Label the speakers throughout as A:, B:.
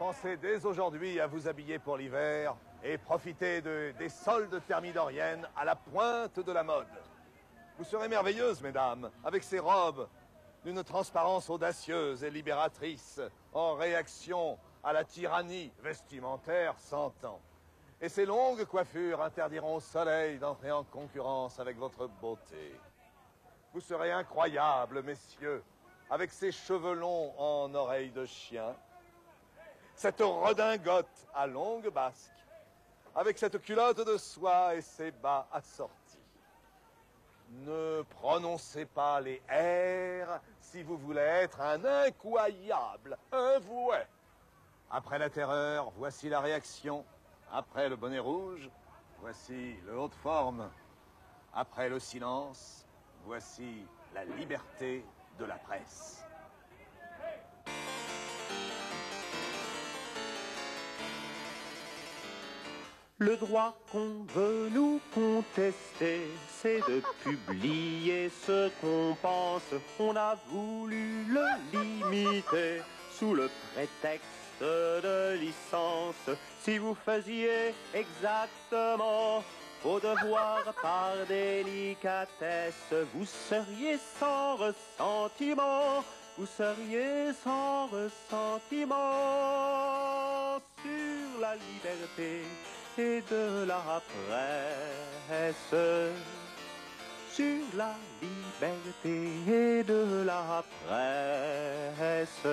A: Pensez dès aujourd'hui à vous habiller pour l'hiver et profitez des soldes thermidoriennes à la pointe de la mode. Vous serez merveilleuses, mesdames, avec ces robes d'une transparence audacieuse et libératrice en réaction à la tyrannie vestimentaire s'entend. Et ces longues coiffures interdiront au soleil d'entrer en concurrence avec votre beauté. Vous serez incroyables, messieurs, avec ces cheveux longs en oreilles de chien, cette redingote à longue basque, avec cette culotte de soie et ses bas assortis. Ne prononcez pas les R si vous voulez être un incroyable, un vouet. Après la terreur, voici la réaction. Après le bonnet rouge, voici le haut de forme. Après le silence, voici la liberté de la presse.
B: Le droit qu'on veut nous contester, c'est de publier ce qu'on pense. On a voulu le limiter sous le prétexte de licence. Si vous faisiez exactement vos devoirs par délicatesse, vous seriez sans ressentiment, vous seriez sans ressentiment sur la liberté et de la presse, sur la liberté et de la presse.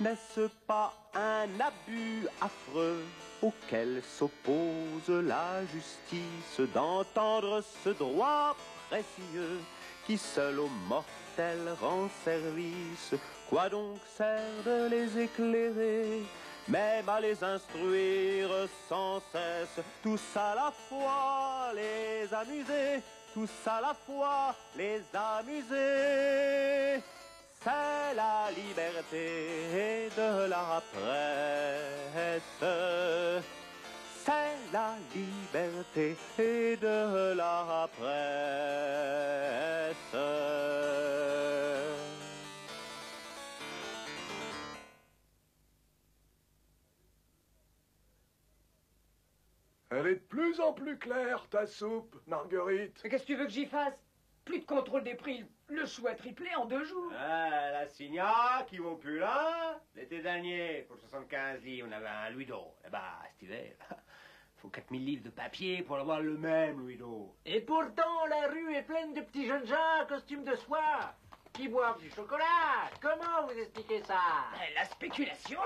B: N'est-ce pas un abus affreux auquel s'oppose la justice d'entendre ce droit précieux qui seul aux mortels rend service? Quoi donc sert de les éclairer, même à les instruire sans cesse, tous à la fois les amuser, tous à la fois les amuser? C'est la liberté de la presse, c'est la liberté de la presse.
C: Elle est de plus en plus claire, ta soupe, Marguerite.
D: Mais qu'est-ce que tu veux que j'y fasse? Plus de contrôle des prix, le chou a triplé en 2 jours.
E: Ah, la Signa qui vaut plus là. L'été dernier, pour 75 livres, on avait un louis d'or. Eh ben, cet hiver, faut 4000 livres de papier pour avoir le même louis d'or. Et pourtant, la rue est pleine de petits jeunes gens en costume de soie qui boivent du chocolat. Comment vous expliquez ça?
D: La spéculation.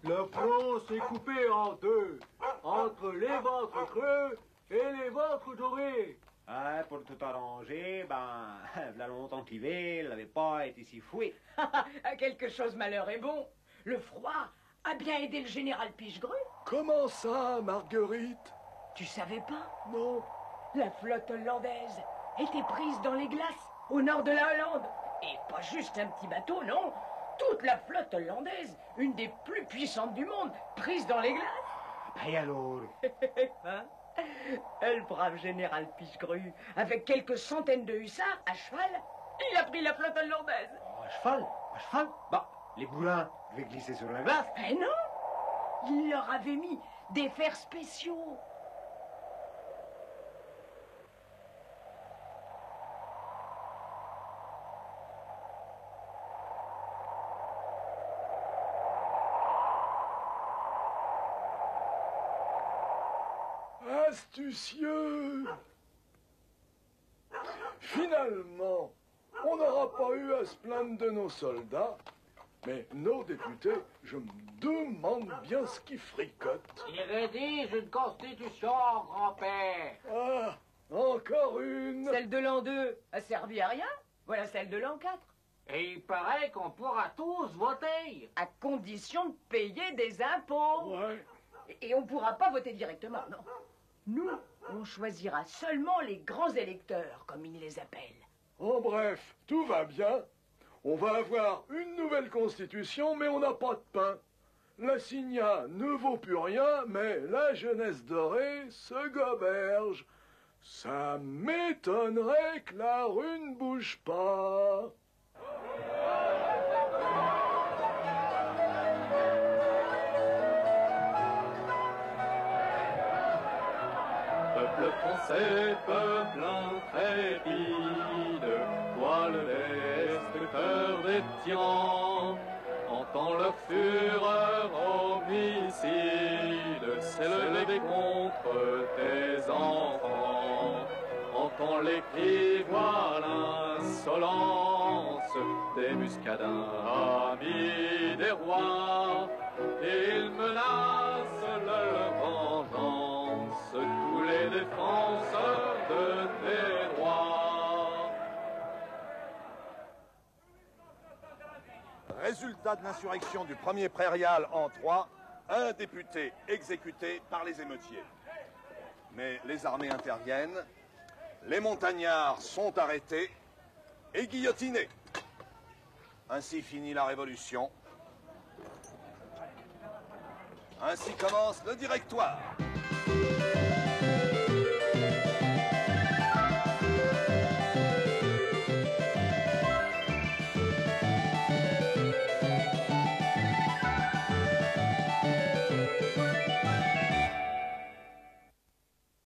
E: La France est coupée en deux, entre les ventres creux et les ventres dorés. Ah, pour tout arranger, la longtemps que l'hiver n'avait pas été si fouet.
D: Quelque chose malheur est bon. Le froid a bien aidé le général Pichegru.
C: Comment ça, Marguerite?
D: Tu savais pas?
C: Non.
D: La flotte hollandaise était prise dans les glaces au nord de la Hollande. Et pas juste un petit bateau, non. Toute la flotte hollandaise, une des plus puissantes du monde, prise dans les glaces.
E: Et alors?
D: Hein? Le brave général Pichegru, avec quelques centaines de hussards à cheval, il a pris la flotte hollandaise.
E: Oh, à cheval? À cheval? Les boulins devaient glisser sur la glace.
D: Mais non! Il leur avait mis des fers spéciaux.
C: Astucieux! Finalement, on n'aura pas eu à se plaindre de nos soldats, mais nos députés, je me demande bien ce qu'ils fricotent.
E: Il rédige une constitution, grand-père.
C: Ah, encore une!
D: Celle de l'an 2 a servi à rien. Voilà celle de l'an 4.
E: Et il paraît qu'on pourra tous voter.
D: À condition de payer des impôts.
C: Ouais.
D: Et on ne pourra pas voter directement, non. Nous, on choisira seulement les grands électeurs, comme ils les appellent.
C: En bref, tout va bien. On va avoir une nouvelle constitution, mais on n'a pas de pain. La Signa ne vaut plus rien, mais la jeunesse dorée se goberge. Ça m'étonnerait que la rue ne bouge pas.
F: Le français peuple intrépide, voit le destructeur des tyrans, entend leur fureur homicide s'élever contre tes enfants. Entend les cris, voit l'insolence des muscadins, amis des rois, et ils menacent leur vengeance, tous les défenseurs de tes droits.
A: Résultat de l'insurrection du 1er prairial en Troie, un député exécuté par les émeutiers. Mais les armées interviennent, les montagnards sont arrêtés et guillotinés. Ainsi finit la Révolution. Ainsi commence le Directoire.